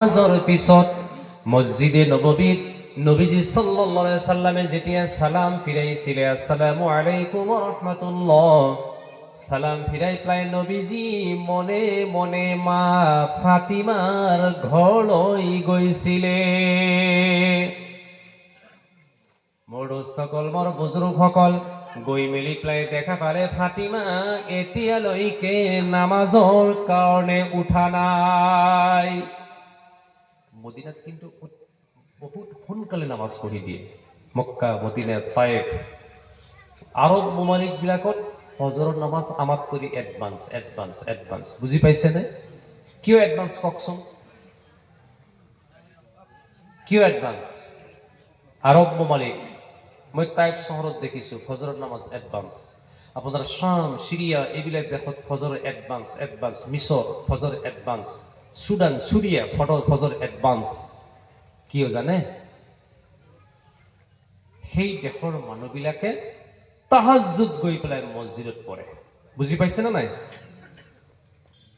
নামাজৰ পিছত মছজিদে নববীত নবীজি সাল্লাল্লাহু আলাইহি সাল্লামে যেতিয়া সালাম ফিৰাইছিলে, আসসালামু আলাইকুম ওয়া ৰাহমাতুল্লাহ, সালাম ফিৰাই পেলাই নবীজি মনে মনে মা ফাতিমাৰ ঘৰলৈ গৈছিলে। মোৰ দোস্তসকল, মোৰ বুজুৰ্গসকল, গৈ মেলি পেলাই দেখা পালে ফাতিমা এতিয়ালৈকে নামাজৰ কাৰণে উঠা নাই। মদিনাত কিন্তু বহুত সোনকালে নামাজ পঢ়ি দিয়ে। মক্কা, মদিনা, তায়েফ, আৰব মমালিকবিলাকত ফজৰৰ নামাজ আমাক কৰি এডভান্স। বুজি পাইছেনে? কিয় এডভান্স কওকচোন? কিয় এডভান্স? আৰব মমালিক, মই তাইফ চহৰত দেখিছোঁ ফজৰৰ নামাজ এডভান্স। আপোনাৰ শাম, সিৰিয়া এইবিলাক দেশত ফজৰ এডভান্স। মিছৰ ফজৰ এডভান্স, সুদান, সুৰিয়া ফজৰ এডভান্স। কিয় জানে? সেই দেশৰ মানুহবিলাকে তাহাজ্জুদ গৈ পেলাই মছজিদত পঢ়ে। বুজি পাইছেনে নাই?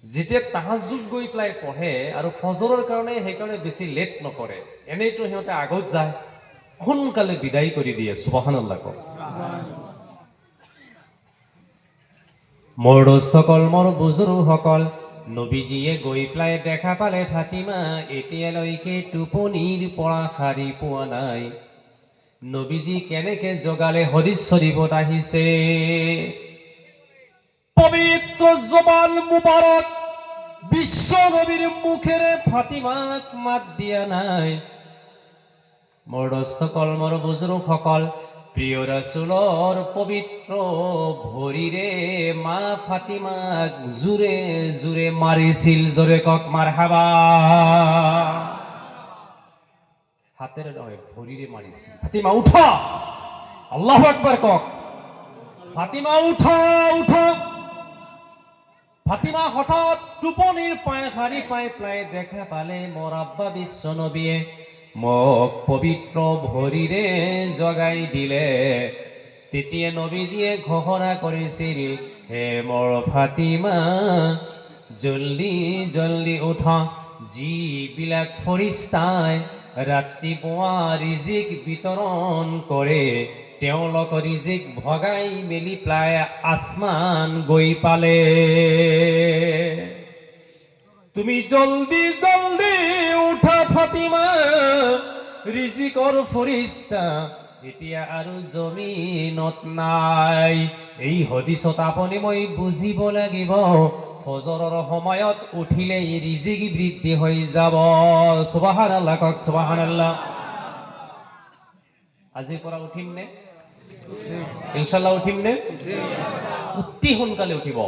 যেতিয়া তাহাজ্জুদ গৈ পেলাই পঢ়ে আৰু ফজৰৰ কাৰণে সেইকাৰণে বেছি লেট নকৰে, এনেইতো সিহঁতে আগত যায়, সোনকালে বিদায় কৰি দিয়ে। সুবহানাল্লাহ। মোৰ দোস্তসকল, মোৰ বুজুৰ্গসকল, নবীজিয়ে গৈ পেলাই দেখা পালে ফাতিমা এতিয়ালৈকে টোপনিৰ পৰা সাৰি পোৱা নাই। নবীজি কেনেকে জগালে? হদিস শৰীফত আহিছে, পবিত্ৰ জবান মুবাৰক বিশ্ব নবীৰ মুখেৰে ফাতিমাক মাত দিয়া নাই। মোৰ দোস্তসকল, মোৰ বুজুৰ্গসকল, প্ৰিয় ৰাসূলৰ পবিত্ৰ ভৰিৰে মা ফাতিমাক জোৰে জোৰে মাৰিছিল। জোৰে কক মাৰহাবা। হাতেৰে নহয়, ভৰিৰে মাৰিছিল। ফাতিমা উঠা, আল্লাহু আকবাৰ কক। ফাতিমা উঠা। ফাতিমা হঠাৎ টোপনিৰ পায় সাৰি পাই পেলাই দেখা পালে মোৰ আব্বা বিশ্ব নবীয়ে মোক পবিত্ৰ ভৰিৰে জগাই দিলে। তেতিয়া নবীজিয়ে ঘোষণা কৰিছিল, হে মোৰ ফাতিমা, জল্দি জল্দি উঠা। যিবিলাক ফৰিস্তাই ৰাতিপুৱা ৰিজিক বিতৰণ কৰে, তেওঁলোক ৰিজিক ভগাই মেলি পেলাই আসমান গৈ পালে। তুমি জল্দি জল্দি উঠা ফাতিমা, ৰিজিকৰ ফৰিস্তা এতিয়া আৰু জমিনত নাই। এই হদিছত আপুনি মই বুজিব লাগিব, ফজৰৰ সময়ত উঠিলে ৰিজিক বৃদ্ধি হৈ যাব। সুবহানাল্লাহ কক, সুবহানাল্লাহ। আজিৰ পৰা উঠিম নে? ইনশাআল্লাহ উঠিম নে? অতি সোনকালে উঠিব।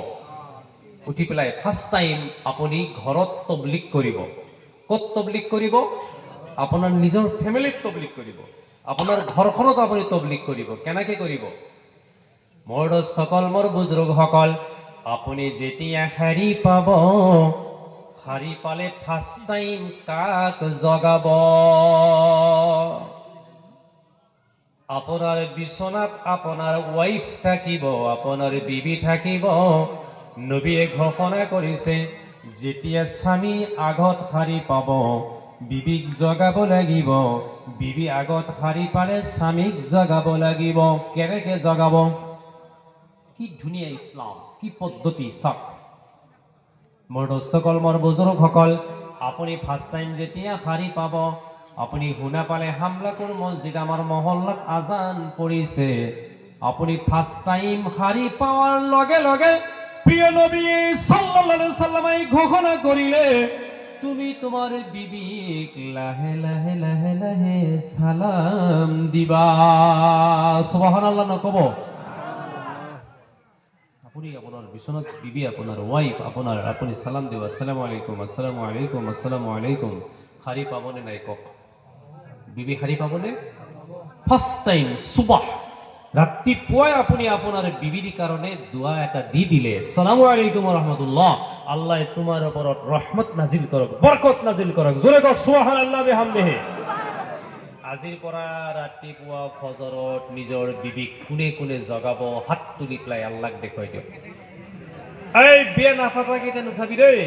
উঠি পেলাই ফাৰ্ষ্ট টাইম আপুনি ঘৰত তবলিগ কৰিব। ক'ত তবলিগ কৰিব? আপোনাৰ নিজৰ ফেমিলিত তবলিগ কৰিব, আপোনাৰ ঘৰখনত আপুনি তবলিগ কৰিব। কেনেকে কৰিব? মোৰ দোস্তসকল, মোৰ বুজুৰ্গসকল, আপুনি যেতিয়া শাৰী পাব, শাৰী পালে ফাৰ্ষ্ট টাইম কাক জগাব? আপোনাৰ বিচনাত আপোনাৰ ৱাইফ থাকিব, আপোনাৰ বিবি থাকিব। নবীয়ে ঘোষণা কৰিছে, যেতিয়া স্বামী আগত শাৰী পাব, বিবিক জগাব লাগিব। বিবি আগত শাৰী পালে স্বামীক জগাব লাগিব। কেনেকে জগাব? কি ধুনীয়া ইছলাম, কি পদ্ধতি চাওক। মোৰ দোস্তসকল, মোৰ বুজুৰ্গসকল, আপুনি ফাৰ্ষ্ট টাইম যেতিয়া শাৰী পাব, আপুনি শুনা পালে হামলাকুৰ মছজিদ আমাৰ মহল্লাত আজান পৰিছে, আপুনি ফাৰ্ষ্ট টাইম শাৰী পাৱাৰ লগে লগে প্ৰিয় নবী সাল্লাল্লাহু আলাইহি সাল্লামে ঘোষণা কৰিলে, তুমি তোমাৰ বিবিক লাহে লাহে লাহে লাহে সালাম দিবা। সুবহানাল্লাহ নকব? আপুনি আপোনাৰ বিচনাত বিবি, আপোনাৰ ৱাইফ, আপুনি সালাম দিব, আসসালামু আলাইকুম, আসসালামু আলাইকুম, আসসালামু আলাইকুম। শাৰী পাবনে নাই কওক? বিবি শাৰী পাবনে? ফাৰ্ষ্ট টাইম সুবাহ ৰাতিপুৱাই আপুনি আপোনাৰ বিবিৰ কাৰণে দোয়া এটা দি দিলে, আসসালামু আলাইকুম ওয়া ৰাহমাতুল্লাহ, আল্লাহ তোমাৰ ওপৰত ৰহমত নাজিল কৰক, বৰকত নাজিল কৰক। জোৰে কওক সুবহানাল্লাহ বিহামদিহি। আজিৰ পৰা ৰাতিপুৱা ফজৰত নিজৰ বিবিক কোনে কোনে জগাব, হাত তুলি পেলাই আল্লাহক দেখুৱাই দিয়ক। এই বিয়া নাপাতা কেইটা নুঠাবি দেই,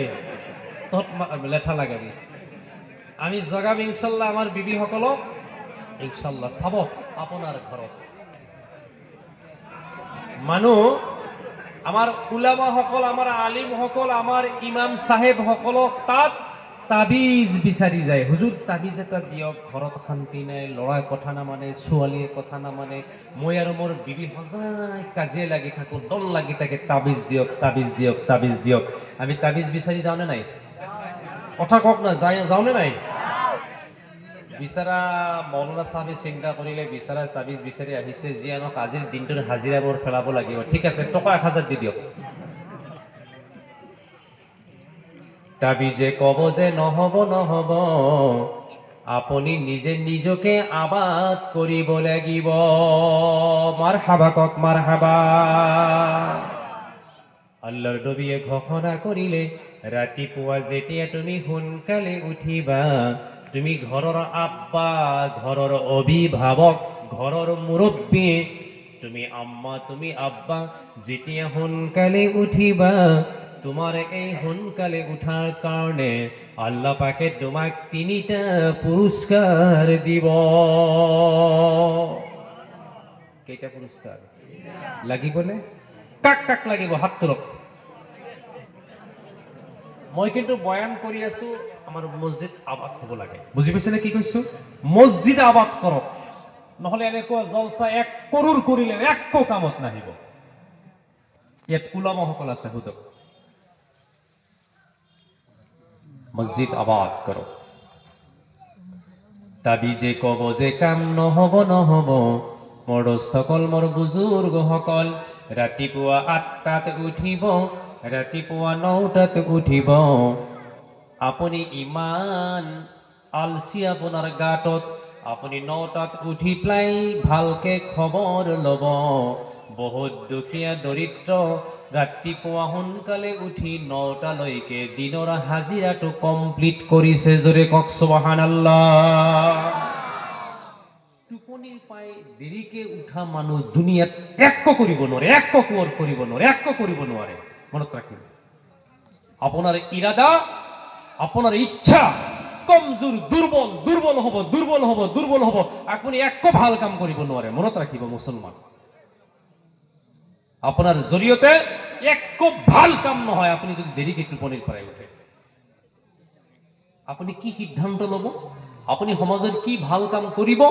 তত লেঠা লাগাবি। আমি জগাম ইনশাল্লাহ আমাৰ বিবিসকলক ইনশাল্লাহ চাব আপোনাৰ ঘৰত মানুহ আমাৰ উলামাসকল আমাৰ আলিমসকল আমাৰ ইমাম চাহেবসকলক তাত তাবিজ বিচাৰি যায় হুজুৰ তাবিজ এটা দিয়ক ঘৰত শান্তি নাই ল'ৰাই কথা নামানে ছোৱালীয়ে কথা নামানে মই আৰু মোৰ বিবি সদায় কাজিয়া লাগি থাকোঁ দল লাগি থাকে তাবিজ দিয়ক তাবিজ দিয়ক তাবিজ দিয়ক আমি তাবিজ বিচাৰি যাওঁনে নাই কথা কওক না যাওঁনে নাই বিচাৰা মৌলানা চাহাবে চিন্তা কৰিলে বিচাৰা তাবিজ বিচাৰি আহিছে যি আনক আজিৰ দিনটোৰ হাজিৰাবোৰ পেলাব লাগিব ঠিক আছে টকা 1000 দি দিয়ক তাবিজে ক'ব যে নহ'ব নহ'ব আপুনি নিজে নিজকে আবাদ কৰিব লাগিব মাৰহাবা কক মাৰহাবা আল্লাহৰ নবীয়ে ঘোষণা কৰিলে ৰাতিপুৱা যেতিয়া তুমি সোনকালে উঠিবা তুমি ঘৰৰ আব্বা ঘৰৰ অভিভাৱক ঘৰৰ মুৰব্বী তুমি আম্মা তুমি আব্বা যেতিয়া সোনকালে উঠিবা তোমাৰ এই সোনকালে উঠাৰ কাৰণে আল্লাহ পাকে তোমাক 3টা পুৰস্কাৰ দিব কেইটা পুৰস্কাৰ লাগিবনে কাক কাক লাগিব হাত তোলক মই কিন্তু বয়ান কৰি আছো আমাৰ মছজিদ আবাদ হ'ব লাগে বুজি পাইছেনে কি কৈছো মছজিদ আবাদ কৰক নহলে এনেকুৱা জলসা 1 কৰোৰ কৰিলে একো কামত নাহিব ইয়াত উলামাসকল আছে হুদক মছজিদ আবাদ কৰক তাবিজে ক'ব যে কাম নহ'ব নহ'ব মৰস্থকল মোৰ বুজুৰ্গসকল ৰাতিপুৱা 8টাত উঠিব ৰাতিপুৱা 9টাত উঠিব আপুনি ইমান আলসি আপোনাৰ গাটত আপুনি 9টাত উঠি পেলাই ভালকে খবৰ ল'ব বহুত দুখীয়া দৰিদ্ৰ ৰাতিপুৱা সোনকালে উঠি 9টালৈকে দিনৰ হাজিৰাটো কমপ্লিট কৰিছে জোৰে কক সুবহানাল্লাহ টোপনি পাই দেৰিকে উঠা মানুহ দুনিয়াত একো কৰিব নোৱাৰে একো কৰিব নোৱাৰে একো কৰিব নোৱাৰে মনত ৰাখিব আপোনাৰ ইৰাদা আপোনাৰ ইচ্ছা কমজোৰ দুৰ্বল দুৰ্বল হ'ব দুৰ্বল হ'ব দুৰ্বল হ'ব আপুনি একো ভাল কাম কৰিব নোৱাৰে মনত ৰাখিব মুছলমান আপোনাৰ জৰিয়তে একো ভাল কাম নহয় আপুনি যদি দেৰিকে টোপনিৰ পৰাই উঠে আপুনি কি সিদ্ধান্ত ল'ব আপুনি সমাজত কি ভাল কাম কৰিব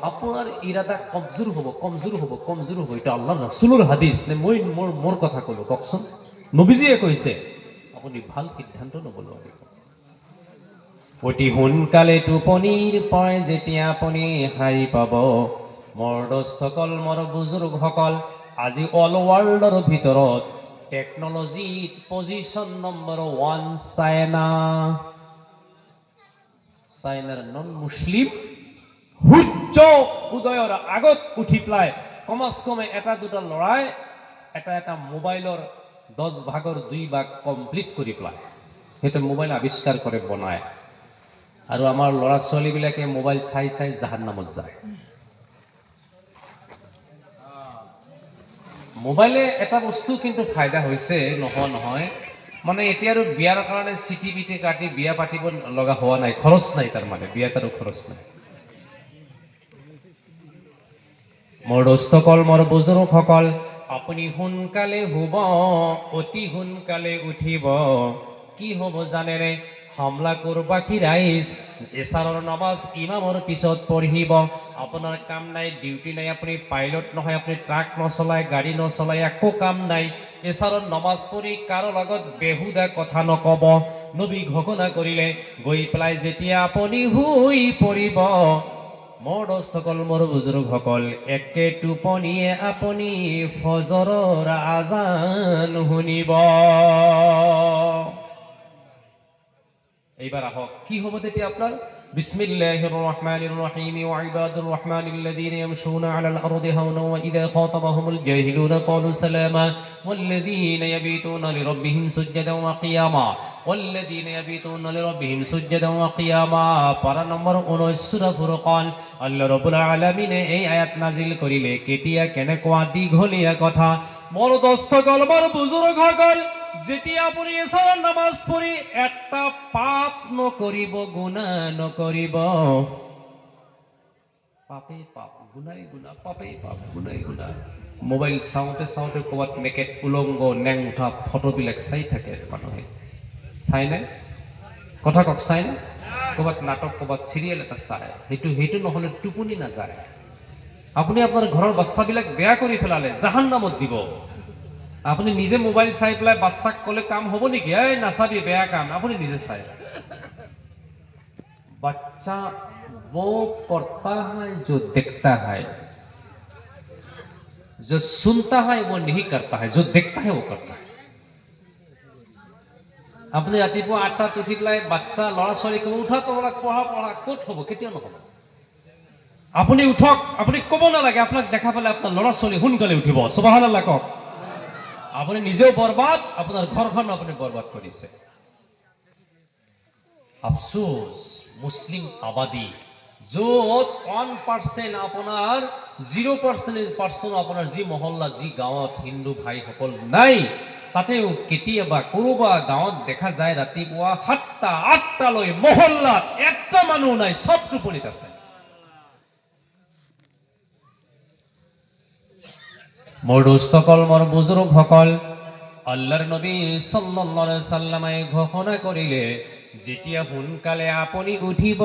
আপোনাৰ ইৰাদা কমজোৰ হ'ব কমজোৰ হ'ব কমজোৰ হ'ব এটা আল্লাহৰ ৰাসূলৰ হাদিস নে মই মোৰ কথা ক'লো কওকচোন নবীজিয়ে কৈছে আপুনি ভাল সিদ্ধান্ত ল'ব লাগিব অতি সোনকালে টোপনিৰ পৰাই যেতিয়া আপুনি সাৰি পাব মৰদস্থকল মোৰ বুজুৰ্গসকল আজি অল ৱৰ্ল্ডৰ ভিতৰত টেকনলজিত পজিশন নম্বৰ 1 চাইনাৰ নন মুছলিম সূৰ্য উদয়ৰ আগত উঠি পেলাই কমাস কমে এটা দুটা লৰাই এটা মোবাইলৰ 10 ভাগৰ 2 ভাগ কমপ্লিট কৰি পেলাই সেইটো মোবাইল আৱিষ্কাৰ কৰে বনায় আৰু আমাৰ ল'ৰা ছোৱালীবিলাকে মোবাইল চাই চাই জাহান্নামত যায় মোবাইলে এটা বস্তু কিন্তু ফায়দা হৈছে নহয় মানে এতিয়া আৰু বিয়াৰ কাৰণে চিটি বিটি কাটি বিয়া পাতিব লগা হোৱা নাই খৰচ নাই তাৰ মানে বিয়াত আৰু খৰচ নাই মোৰ দোস্তসকল মোৰ বুজুৰ্গসকল আপুনি সোনকালে শুব অতি সোনকালে উঠিব কি হ'ব জানেনে হামলা কৰবাখি ৰাইজ এছাৰৰ নামাজ ইমামৰ পিছত পঢ়িব আপোনাৰ কাম নাই ডিউটি নাই আপুনি পাইলট নহয় আপুনি ট্ৰাক নচলায় গাড়ী নচলায় একো কাম নাই এছাৰৰ নামাজ পঢ়ি কাৰো লগত বেহুদা কথা নকব নবী ঘোষণা কৰিলে গৈ পেলাই যেতিয়া আপুনি শুই পৰিব মোৰ দোস্তসকল মোৰ বুজুৰ্গসকল একে টোপনিয়ে আপুনি ফজৰৰ আজান শুনিব এইবাৰ আহক কি হ'ব তেতিয়া আপোনাৰ বিসমিল্লাহির রহমানির রহিম ওয়া ইবাদুর রহমানিল্লাযীনা ইয়ামশুনা আলাল আরদি হাওনা ওয়া ইযা খাতাবাহুমুল জাহিলুনা ক্বালু সালামা ওয়াল্লাযীনা ইয়াবিতুনা লিরাব্বিহিম সুজদান ওয়া কিয়ামা ওয়াল্লাযীনা ইয়াবিতুনা লিরাব্বিহিম সুজদান ওয়া কিয়ামা পারা নম্বর 19 সূরা ফুরকান আল্লাহ রাব্বুল আলামিন এই আয়াত নাজিল করিলে কেতিয়া কেনেকুৱা দীঘলীয়া কথা মোৰ দস্তকল মোৰ বুজুৰ্গসকল যেতিয়া আপুনি এছাৰৰ নামাজ পঢ়ি এটা পাপ নকৰিব, গুনাহ নকৰিব, পাপেই পাপ, গুনাই গুনাহ, পাপেই পাপ, গুনাই গুনাহ। মোবাইল চাওঁতে চাওঁতে ক'ৰবাত নেকেট উলংগ নেং উঠা ফটোবিলাক চাই থাকে মানুহে, চাইনে? কথা কওক, চাইনে? ক'ৰবাত নাটক, ক'ৰবাত চিৰিয়েল এটা চায়, সেইটো নহ'লে টোপনি নাযায়। আপুনি আপোনাৰ ঘৰৰ বাচ্চাবিলাক বেয়া কৰি পেলালে, জাহান্নামত দিব। আপুনি নিজে মোবাইল চাই পেলাই বাচ্চাক ক'লে কাম হ'ব নেকি? এই নাচাবি, বেয়া কাম। আপুনি নিজে চায়। बच्चा वो पढ़ता है जो देखता है, जो सुनता है वो नहीं करता है, जो देखता है वो करता है। আপুনি ৰাতিপুৱা 8টাত উঠি পেলাই বাচ্চা ল'ৰা ছোৱালীক উঠা তোমাক পঢ়া পঢ়া, ক'ত হ'ব? কেতিয়াও নহ'ব। আপুনি উঠক, আপুনি ক'ব নালাগে, আপোনাক দেখা পালে আপোনাৰ ল'ৰা ছোৱালী সোনকালে উঠিব। সুবহানাল্লাহ কওক। আপুনি নিজেও বৰবাদ, আপোনাৰ ঘৰখন আপুনি বৰবাদ কৰিছে। আফসোস, মুসলিম আবাদী য'ত 1% আপোনাৰ 0% আপোনাৰ যি মহল্লা, যি গাঁৱত হিন্দু ভাইসকল নাই, তাতেও কেতিয়াবা কোনোবা গাঁৱত দেখা যায় ৰাতিপুৱা 7টা 8টালৈ মহল্লাত এটা মানুহ নাই, চব টোপনিত আছে। মোৰ দোস্তসকল, মোৰ বুজুৰ্গসকল, আল্লাহৰ নবী সাল্লাল্লাহু আলাইহি সাল্লামে ঘোষণা কৰিলে, যেতিয়া সোনকালে আপুনি উঠিব,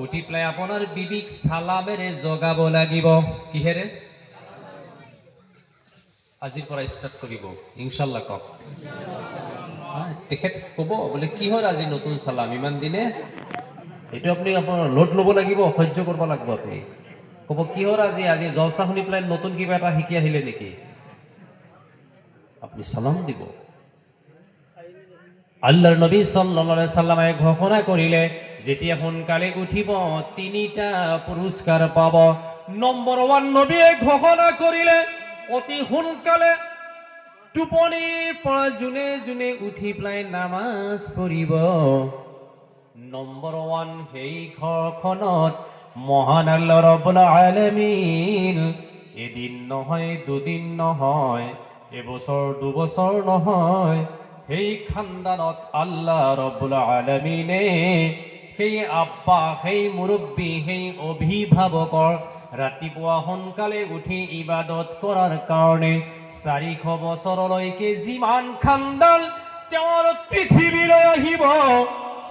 উঠি পেলাই আপোনাৰ বিবিক সালামেৰে জগাব লাগিব। কিহেৰে? আজিৰ পৰা ষ্টাৰ্ট কৰিব ইনশাআল্লাহ কওক। তেখেত ক'ব বোলে কিহৰ আজি নতুন সালাম ইমান দিনে? এইটো আপুনি আপোনাৰ লোড ল'ব লাগিব, সহ্য কৰিব লাগিব। আপুনি ক'ব কিহৰ আজি জলসা শুনি পেলাই নতুন কিবা এটা শিকি আহিলে নেকি? আপনি সালাম দিব। আল্লাহৰ নবী সাল্লাল্লাহু আলাইহি সাল্লামে ঘোষণা কৰিলে, যেতিয়া সোনকালে উঠিব 3টা পুৰস্কাৰ পাব। নম্বৰ 1, নবীয়ে ঘোষণা কৰিলে, অতি সোনকালে টোপনিৰ পৰা যোনে যোনে উঠি পেলাই নামাজ পঢ়িব, নম্বৰ 1, সেই ঘৰখনত মহান আল্লাহ ৰাব্বুল আলামিন এদিন নহয়, দুদিন নহয়, এবছৰ দুবছৰ নহয়, সেই খানদানত আল্লাহ ৰাব্বুল আলামিনে সেই আব্বা, সেই মুৰব্বী, সেই অভিভাৱকৰ ৰাতিপুৱা সোনকালে উঠি ইবাদত কৰাৰ কাৰণে 400 বছৰলৈকে যিমান খানদান তেওঁৰ পৃথিৱীলৈ আহিব,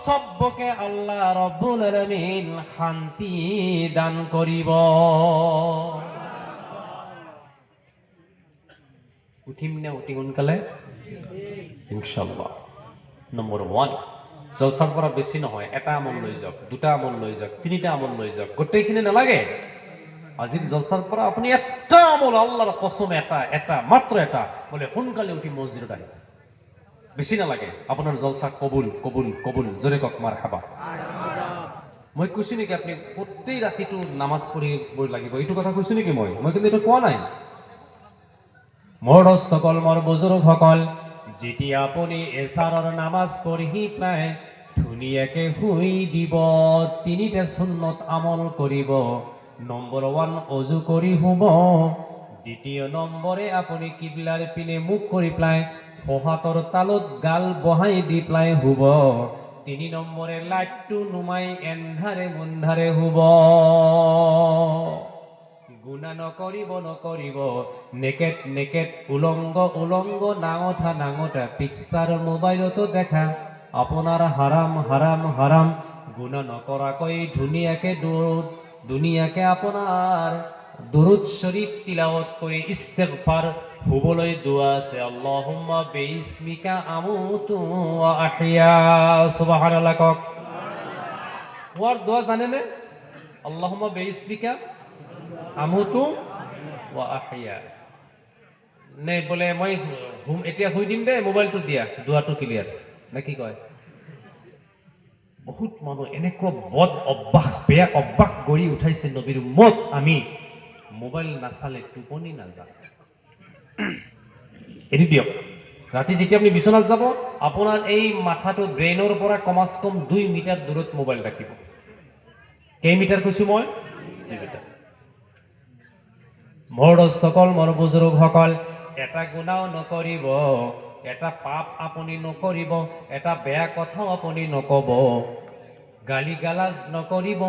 সবকে আল্লাহ ৰাব্বুল আলামিন শান্তি দান কৰিব। উঠিম না উঠি সোনকালে ইনশাআল্লাহ। নম্বৰ 1, জলসাৰ পৰা বেছি নহয়, এটা আমল লৈ যাওক, 2টা আমল লৈ যাওক, 3টা আমল লৈ যাওক, গোটেইখিনি নালাগে। আজিৰ জলসাৰ পৰা আপুনি এটা আমল, আল্লাহৰ কসম, এটা মাত্ৰ এটা, বোলে সোনকালে উঠি মছজিদত আহিব, বেছি নালাগে। আপোনাৰ জলসা কবুল কবুল কবুল, জোৰে কওক মাৰহাবা। মই কৈছো নেকি আপুনি গোটেই ৰাতিটো নামাজ পঢ়িব লাগিব, এইটো কথা কৈছো নেকি? মই কিন্তু এইটো কোৱা নাই। মোৰ দোস্তসকল, মোৰ বুজুৰ্গসকল, যেতিয়া আপুনি এছাৰৰ নামাজ পঢ়ি পায় ধুনীয়াকে শুই দিব, 3টা সুন্নত আমল কৰিব। নম্বৰ 1, অজু কৰি শুব। 2 নম্বৰে আপুনি কিবলাৰ পিনে মুখ কৰি পেলাই সোঁহাতৰ তালত গাল বহাই দি পেলাই শুব। 3 নম্বৰে লাইটটো নুমাই এন্ধাৰে মুন্ধাৰে শুব। গুণা নকৰিব, নেকেট উলংগ নাঙঠা পিকচাৰ মোবাইলতো দেখা আপোনাৰ হাৰাম। গুণা নকৰাকৈ ধুনীয়াকে আপোনাৰ দুৰুদ শরীফ তিলাওয়াত করে ইস্তেগফার হুবলৈ দোয়া আছে, আল্লাহুম্মা বিইসমিকা আমুতু ওয়া আহইয়া। সুবহানাল্লাহ কক। ওয়ার দোয়া জানেন? আল্লাহুম্মা বিইসমিকা আমুতু ওয়া আহইয়া। নে বলে মই এতিয়া শুই দিম দে, মোবাইলটো দিয়া, দোয়াটো ক্লিয়ার নাকি কয়? বহুত মানুহ এনেকুৱা বদ অভ্যাস, বেয়া অভ্যাস গঢ়ি উঠাইছে নবীৰ উম্মত। আমি মোবাইল নাচালে টোপনি নাযায়। এৰি দিয়ক। ৰাতি যেতিয়া আপুনি বিচনাত যাব, আপোনাৰ এই মাথাটো ব্ৰেইনৰ পৰা কমাচ কম 2 মিটাৰ দূৰত মোবাইল ৰাখিব। কেই মিটাৰ কৈছো মই? 2 মিটাৰ। মোৰ দোস্তসকল, মোৰ বুজুৰ্গসকল, এটা গুনাও নকৰিব, এটা পাপ আপুনি নকৰিব, এটা বেয়া কথাও আপুনি নকব, গালি গালাজ নকৰিব,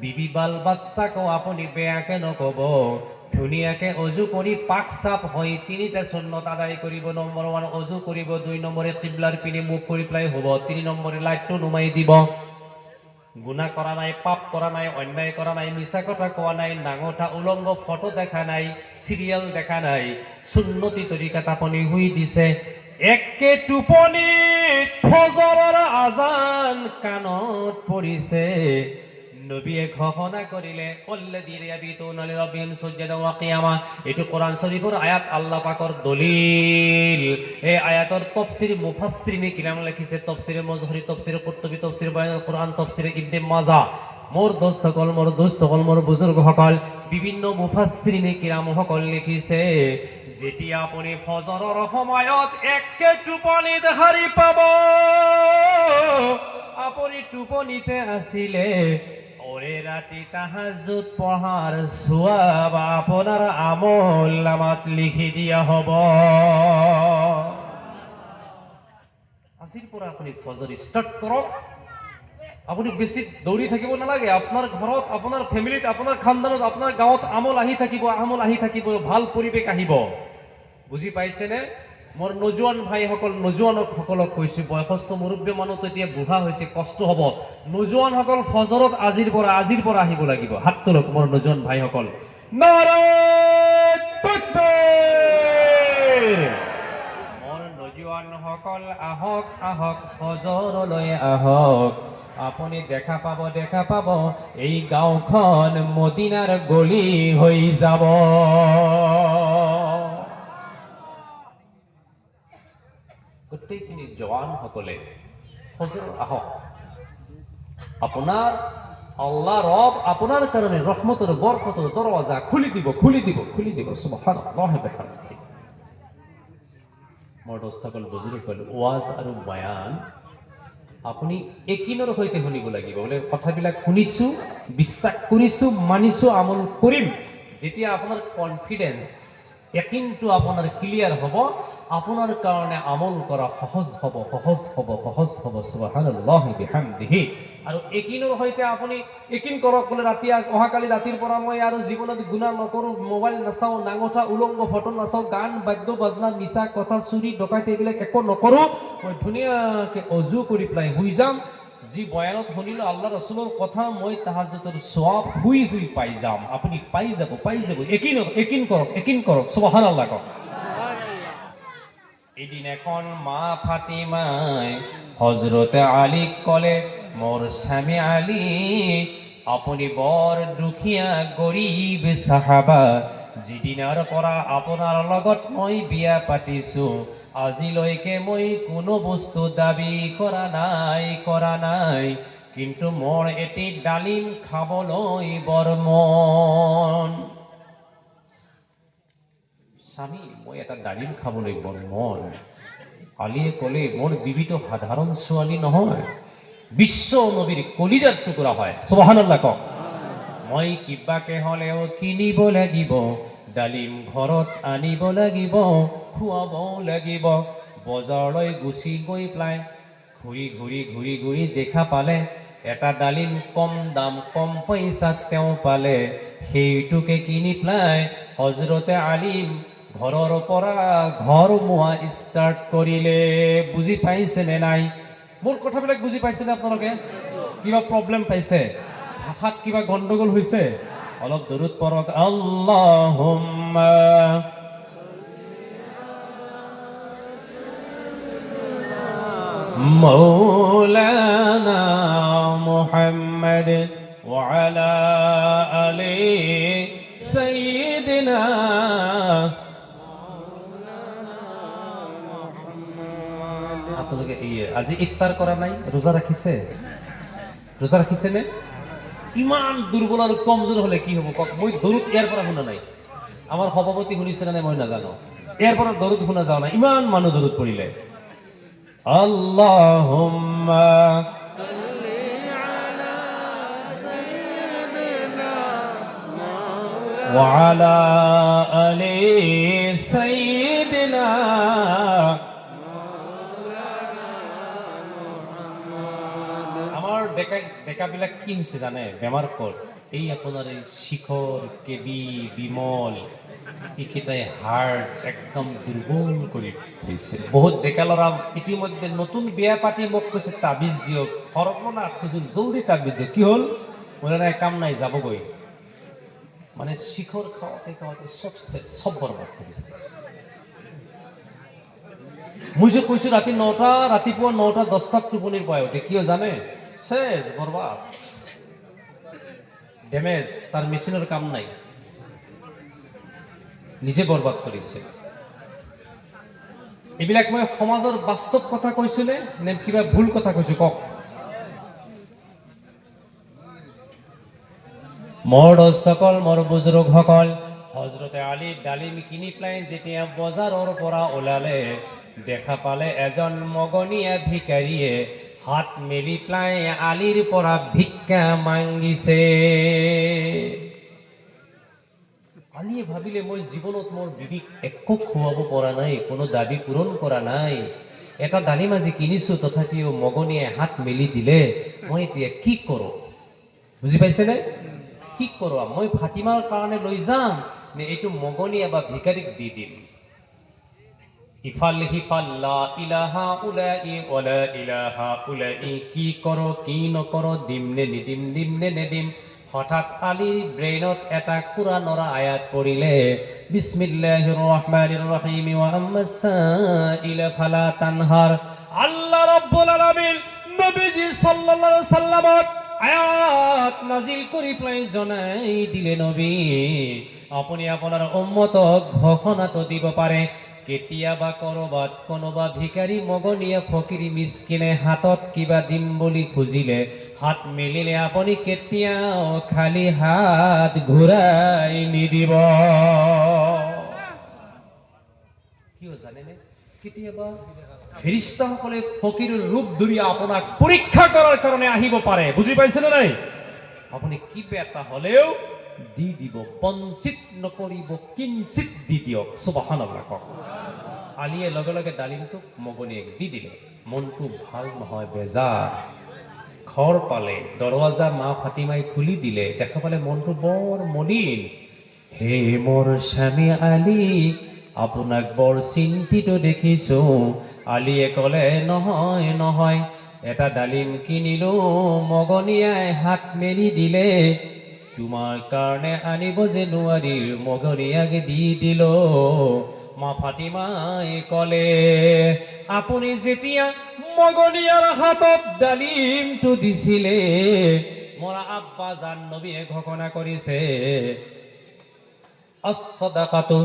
বিবি বাল বাচ্চাকো আপুনি বেয়াকে নকব, ধুনীয়াকে অজু কৰি পাক চাপ হৈ 3টা সুন্নত আদায় কৰিব। নম্বৰ 1 অজু কৰিব, 2 নম্বৰে কিবলাৰ পিনে মুখ কৰি পেলাই হ'ব, 3 নম্বৰে লাইটটো নুমাই দিব। গুনাহ কৰা নাই, পাপ কৰা নাই, অন্যায় কৰা নাই, মিছা কথা কোৱা নাই, নাঙঠা উলংগ ফটো দেখা নাই, সিৰিয়াল দেখা নাই, সুন্নতি তৰিকাত আপুনি শুই দিছে। একে টোপনিত ফজৰৰ আজান কাণত পৰিছে, নবীয়ে ঘোষণা কৰিলে অল্লাযীনা ইয়াবিতুনা লিৰাব্বিহিম সুজদান ওয়া কিয়ামা। এইটো কোৰআন শৰীফৰ আয়াত, আল্লাহ পাকৰ দলিল। এই আয়াতৰ তাফসীৰ মুফাসসিৰিনে কিৰাম লিখিছে, তাফসীৰে মজহৰী, তাফসীৰে কুৰতুবী, তাফসীৰে বায়ানুল কুৰআন, তাফসীৰে ইবনে মাজাহ। মোৰ দোস্তসকল, মোৰ বুজুৰ্গসকল, বিভিন্ন মুফাসসিৰিনে কিৰাম সকল লিখিছে, যেতিয়া আপুনি ফজৰৰ সময়ত একে টোপনিত সাৰি পাব, আপুনি টোপনিতে আছিলে, ওৰে ৰাতি তাহাজ্জুদ পঢ়াৰ সওয়াব আপোনাৰ আমল নামাত লিখি দিয়া হ'ব। আজিৰ পৰা আপুনি ফজৰ ষ্টাৰ্ট কৰক। আপুনি বেছি দৌৰি থাকিব নালাগে। আপোনাৰ ঘৰত, আপোনাৰ ফেমিলিত, আপোনাৰ খানদানত, আপোনাৰ গাঁৱত আমল আহি থাকিব, ভাল পৰিৱেশ আহিব। বুজি পাইছেনে? মোৰ নজোৱান ভাইসকল, নজোৱানসকলক কৈছোঁ, বয়সস্থ মুৰব্বী মানুহ এতিয়া বুঢ়া হৈছে, কষ্ট হ'ব। নজোৱানসকল ফজৰত আজিৰ পৰা আহিব লাগিব। হাত তোলক মোৰ নজোৱান ভাইসকল। নাৰায়ে তাকবীৰ! মোৰ নজোৱানসকল আহক, ফজৰলৈ আহক। আপুনি দেখা পাব এই গাঁওখন মদিনাৰ গলি হৈ যাব। গোটেইখিনি জৱানসকলে ফজৰ আহক। আপোনাৰ আল্লাহ ৰব আপোনাৰ কাৰণে ৰহমতৰ বৰকতৰ দৰৱাজা খুলি দিব। সুবহানাল্লাহি বিহামদিহি। মোৰ দোস্তসকল, বুজুৰ্গসকল, ওয়াজ আৰু বয়ান আপুনি একিনৰ সৈতে শুনিব লাগিব। বোলে কথাবিলাক শুনিছো, বিশ্বাস কৰিছো, মানিছো, আমল কৰিম। যেতিয়া আপোনাৰ কনফিডেন্স, একিনটো আপোনাৰ ক্লিয়াৰ হ'ব, আপোনাৰ কাৰণে আমল কৰা সহজ হ'ব। সুবহানাল্লাহি বিহামদিহি। আৰু একিনৰ সৈতে আপুনি একিন কৰক, বোলে অহাকালি ৰাতিৰ পৰা মই আৰু জীৱনত গুনাহ নকৰোঁ, মোবাইল নাচাওঁ, নাঙঠা উলংগ ফটো নাচাওঁ, গান বাদ্য বাজনা, মিছা কথা, চুৰি ডকাইত এইবিলাক একো নকৰোঁ, মই ধুনীয়াকৈ অজু কৰি পেলাই শুই যাম। যি বয়ানত শুনিলো আল্লাহ ৰসুলৰ কথা, মই তাহাজ্জুদৰ সওয়াব শুই পাই যাম। আপুনি পাই যাব। একিন কৰক। সুবহানাল্লাহ কওক। এদিন এখন মা ফাতিমাই হযৰতে আলীক কলে, মোৰ স্বামী আলী, আপুনি বৰ দুখীয়া গৰীব সাহাবা, যিদিনাৰ পৰা আপোনাৰ লগত মই বিয়া পাতিছো, আজিলৈকে মই কোনো বস্তু দাবী কৰা নাই, কিন্তু মোৰ এটি ডালিম খাবলৈ বৰ মন। স্বামী, মই এটা ডালিম খাবলৈ বৰ মন। আলীয়ে ক'লে, মোৰ বিবিটো সাধাৰণ ছোৱালী নহয়, বিশ্ব নবীৰ কলিজাৰ টুকুৰা হয়। সুবহানাল্লাহ কওক। মই কিবাকে হ'লেও কিনিব লাগিব, ডালিম ঘৰত আনিব লাগিব, খুৱাব লাগিব। বজাৰলৈ গুচি গৈ পেলাই ঘূৰি দেখা পালে এটা ডালিম কম দাম, কম পইচাত তেওঁ পালে। সেইটোকে কিনি পেলাই হযরতে আলী ঘৰৰ পৰা ঘৰ মোৱা ষ্টাৰ্ট কৰিলে। বুজি পাইছেনে নাই? মোৰ কথাবিলাক বুজি পাইছেনে আপোনালোকে? কিবা প্ৰব্লেম পাইছে? ভাষাত কিবা গণ্ডগোল হৈছে? অলপ দৰুদ পঢ়ক। আল্লাহুম্মা মাওলানা মুহাম্মাদ ওয়া আলা আলি সাইয়্যিদিনা। আপোনালোকে আজি ইফতাৰ কৰা নাই? ৰোজা ৰাখিছে নে? ইমান দুৰ্বল আৰু কমজোৰ হলে কি হ'ব কওক? মই দৰুদ ইয়াৰ পৰা শুনা নাই। আমাৰ সভাপতি শুনিছে নে মই নাজানো। ইয়াৰ পৰা দৰুদ শুনা যাওঁ নাই। ইমান মানুহ দৰুদ পঢ়িলে। আল্লাহুম্মা সাল্লি আলা সাইয়্যিদিনা ওয়া আলা আলি সাইয়্যিদিনা ডেকাবিলাক কি হৈছে জানে বেমাৰ ক'ত এই আপোনাৰ এই শিখৰ কেবি বিমল এইকেইটাই হাৰ্ট একদম দুৰ্বল কৰি দিছে বহুত ডেকা ল'ৰা ইতিমধ্যে নতুন বিয়া পাতি মোক কৈছে তাবিজ দিয়ক ঘৰত মানে খুজো জলদি তাবিজ দিয়ক কি হ'ল বোলে নাই কাম নাই যাবগৈ মানে শিখৰ খাওঁতে খাওঁতে চব বৰবাদ কৰি দিছে মই যে কৈছো ৰাতিপুৱা 9টা 10টাত টোপনিৰ পৰা উঠে কিয় জানে শেষ বৰবাদ ডেমেজ তাৰ মেচিনৰ কাম নাই নিজে বৰবাদ কৰিছে এইবিলাক মই সমাজৰ বাস্তৱ কথা কৈছো নে কিবা ভুল কথা কৈছো কওক মোৰ দোস্তসকল মোৰ বুজুৰ্গসকল হযৰতে আলী ডালিম কিনি পেলাই যেতিয়া বজাৰৰ পৰা ওলালে দেখা পালে এজন মগনীয়া ভিকাৰীয়ে হাত মেলি পেলাই আলীৰ পৰা ভিক্ষা মাগিছে আলীয়ে ভাবিলে মই জীৱনত মোৰ বিবিক একো খুৱাব পৰা নাই কোনো দাবী পূৰণ কৰা নাই এটা ডালিম আজি কিনিছো তথাপিও মগনীয়ে হাত মেলি দিলে মই এতিয়া কি কৰো বুজি পাইছেনে কি কৰো মই ফাতিমাৰ কাৰণে লৈ যাম নে এইটো মগনীয়া বা ভিকাৰীক দি দিম ইফাল হিফাল লা ইলাহা উলাই ওয়ালা ইলাহা উলাই কি করো কি নকৰো দিম নে নিদিম হঠাৎ আলীৰ ব্ৰেইনত এটা কুৰানৰ আয়াত পঢ়িলে বিসমিল্লাহিৰ ৰহমানিৰ ৰহিম ওয়া আম্মাস সাইলা ফালা তানহাৰ আল্লাহ ৰাব্বুল আলামিন নবীজি সাল্লাল্লাহু আলাইহি সাল্লামত আয়াত নাজিল কৰি পেলাই জনাই দিলে নবী আপুনি আপোনাৰ উম্মতক ঘোষণাটো দিব পাৰে কেতিয়াবা কৰবাত কোনোবা ভিকাৰী মগনীয়া ফকিৰি মিসকিনে হাতত কিবা দিম বুলি খুজিলে হাত মেলিলে আপুনি কেতিয়াও খালি হাত ঘূৰাই নিদিব কিয় জানেনে কেতিয়াবা ফেৰেশতাসকলে ফকিৰৰ ৰূপ ধৰি আপোনাক পৰীক্ষা কৰাৰ কাৰণে আহিব পাৰে বুজি পাইছেনে নাই আপুনি কিবা এটা হলেও দি দিব বঞ্চিত নকৰিব কিঞ্চিত দি দিয়ক সুবহানাল্লাহ কওক আলীয়ে লগে লগে ডালিমটো মগনীয়েক দি দিলে মনটো ভাল নহয় বেজাৰ ঘৰ পালে দৰৱাজা মা ফাতিমাই খুলি দিলে দেখা পালে মনটো বৰ মলিন হে মোৰ স্বামী আলী আপোনাক বৰ চিন্তিত দেখিছো আলীয়ে ক'লে নহয় এটা ডালিম কিনিলো মগনীয়াই হাত মেলি দিলে তোমাৰ কাৰণে আনিব যে নোৱাৰিল মগনীয়াক দি দিল মা ফাতিমাই ক'লে আপুনি যেতিয়া মগনীয়াৰ হাতত ডালিমটো দিছিলে মোৰ আব্বা জান নবীয়ে ঘোষণা কৰিছে as-sadaqatu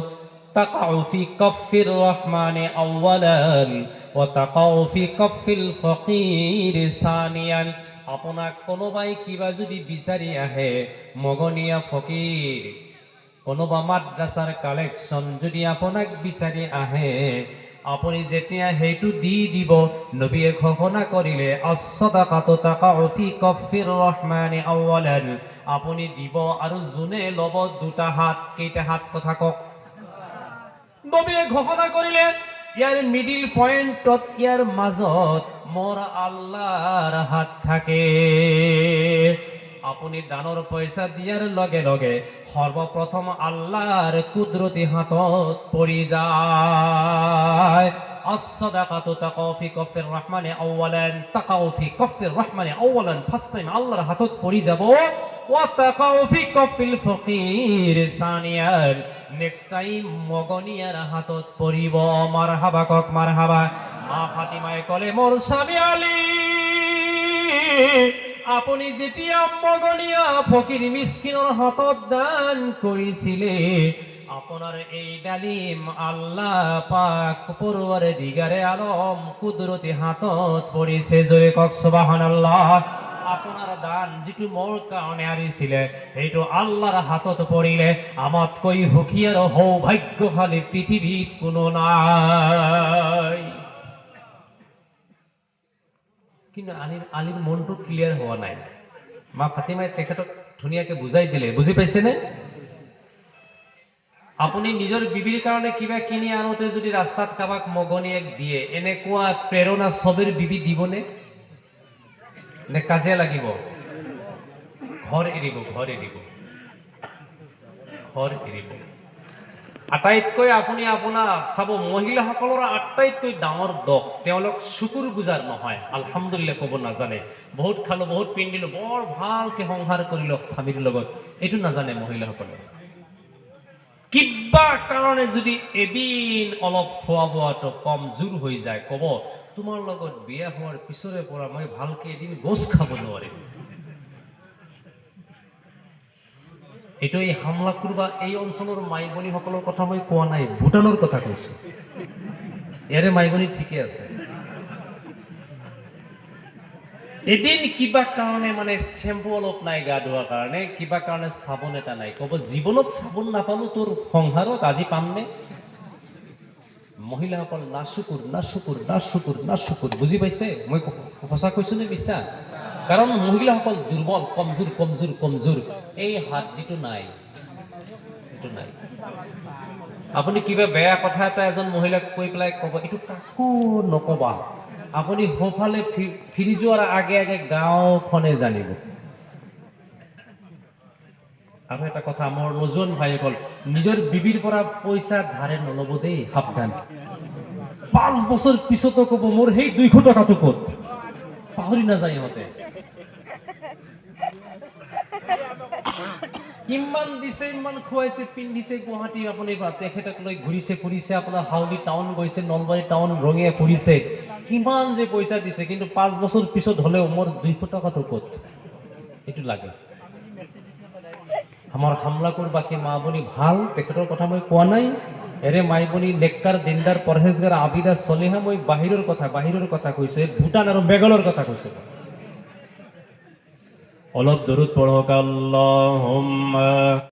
taqa'u fi kaffir rahmani awwalan wa taqa'u fi kaffil faqir saniyan আপোনাক কোনোবাই কিবা যদি বিচাৰি আহে মগনীয়া ফকিৰ কোনোবা মাদ্ৰাছাৰ কালেকশ্যন যদি আপোনাক বিচাৰি আহে আপুনি যেতিয়া সেইটো দি দিব নবীয়ে ঘোষণা কৰিলে as-sadaqatu taqa'u fi kaffir rahmani awwalan আপুনি দিব আৰু জুনে লব দুটা হাত কেইটা হাত কথা কক নবীয়ে ঘোষণা কৰিলে ইয়াৰ মিডিল পয়েন্টত ইয়াৰ মাজত মোৰ আল্লাহৰ হাত থাকে আপুনি দানৰ পইচা দিয়াৰ লগে লগে সৰ্বপ্ৰথম আল্লাহৰ কুদৰতি হাতত পৰি যায় as-sadaqatu taqa'u fi kaffir rahmani awwalan taqa'u fi kaffir rahmani awwalan first time আল্লাহর হাতত পৰি যাব ওয়া তাকাউ ফি কাফিল ফকির সানিয়ান নেক্সট টাইম মগনিয়ার হাতত পরিব মারহাবা কক মারহাবা মা ফাতিমায়ে কলে মোর স্বামী আলী আপনি যেতিয়া মগনিয়া ফকির মিসকিনৰ হাতত দান কৰিছিলে আপনাৰ এই ডালিম আল্লাহ পাক পৰওয়াৰদিগাৰে আলম কুদৰতি হাতত পৰিছে জোরে কক সুবহানাল্লাহ আপনার দান যেটো মোর কারণে আনিছিলে এইটো আল্লাহর হাতত পড়িলে আমাতকৈ হুঁকিয়ার সৌভাগ্যশালী পৃথিবীত কোনো নাই কিন্তু আলীর মনটো ক্লিয়ার হওয়া নাই মা ফাতিমাই তেখেতক ধুনীয়াকে বুজাই দিলে বুজি পাইছেনে আপুনি নিজৰ বিবিৰ কাৰণে কিবা কিনি আনোতে যদি ৰাস্তাত কাবাক মগনিয়েক দিয়ে এনেকুৱা প্ৰেৰণা সবেৰ বিবি দিবনে নে কাজিয়া লাগিব ঘৰ এৰিব আটাইতকৈ আপুনি আপোনাৰ চাব মহিলাসকলৰ আটাইতকৈ ডাঙৰ দোষ তেওঁলোক শুকুৰগুজাৰ নহয়, আলহামদুলিল্লাহ ক'ব নাজানে। বহুত খালো, বহুত পিন্ধিলো, বৰ ভালকে সংসাৰ কৰিলো স্বামীৰ লগত, এইটো নাজানে মহিলাসকলে। কিবা কাৰণে যদি এদিন অলপ খোৱা বোৱাটো কমজোৰ হৈ যায়, ক'ব তোমাৰ লগত বিয়া হোৱাৰ পিছৰে পৰা মই ভালকে এদিন গোছ খাব নোৱাৰিম। এইটো এই হামলাকুৰ বা এই অঞ্চলৰ মাই ভনীসকলৰ কথা মই কোৱা নাই, ভূটানৰ কথা কৈছো। ইয়াৰে মাই ভনী ঠিকে আছে। এদিন কিবা কাৰণে মানে চেম্পু অলপ নাই গা ধোৱাৰ কাৰণে, কিবা কাৰণে চাবোন এটা নাই, ক'ব জীৱনত চাবোন নাপালো তোৰ সংসাৰত আজি পামনে? মহিলাসকল নাশুকুৰ, বুজি পাইছে? মই সঁচা কৈছো নে মিছা? কাৰণ মহিলাসকল দুৰ্বল, কমজোৰ। এই হাতটো নাই, এইটো নাই। আপুনি কিবা বেয়া কথা এটা এজন মহিলাক কৈ পেলাই ক'ব, এইটো কাকো নকবা। আপুনি সোঁফালে ফিৰি যোৱাৰ আগে গাঁওখনে জানিব। আৰু এটা কথা, মোৰ নজোৱান ভাইসকল, নিজৰ বিবিৰ পৰা পইচা ধাৰে নল'ব দেই, সাৱধান। 5 বছৰ পিছতো ক'ব মোৰ সেই 200 টকাটো ক'ত, পাহৰি নাযায় ইহঁতে। ইমান দিছে, ইমান খুৱাইছে, পিন্ধিছে, গুৱাহাটী আপুনি তেখেতক লৈ ঘূৰিছে ফুৰিছে, আপোনাৰ হাউলি টাউন গৈছে, নলবাৰী টাউন, ৰঙিয়া ফুৰিছে, কিমান যে পইচা দিছে, কিন্তু 5 বছৰ পিছত হ'লেও মোৰ 200 টকাটো ক'ত, এইটো লাগে। আমাৰ হামলাকুৰ বাকী মা ভনী ভাল, তেখেতৰ কথা মই কোৱা নাই। এৰে মাই ভনী নেককাৰ, দিনদাৰ, পৰহেজগাৰ, আবিদা, চলিহা, মই বাহিৰৰ কথা কৈছো, ভূটান আৰু মেঘালয়ৰ কথা কৈছো। অলপ দৰুদ পঢ়ক, আল্লাহুম্মা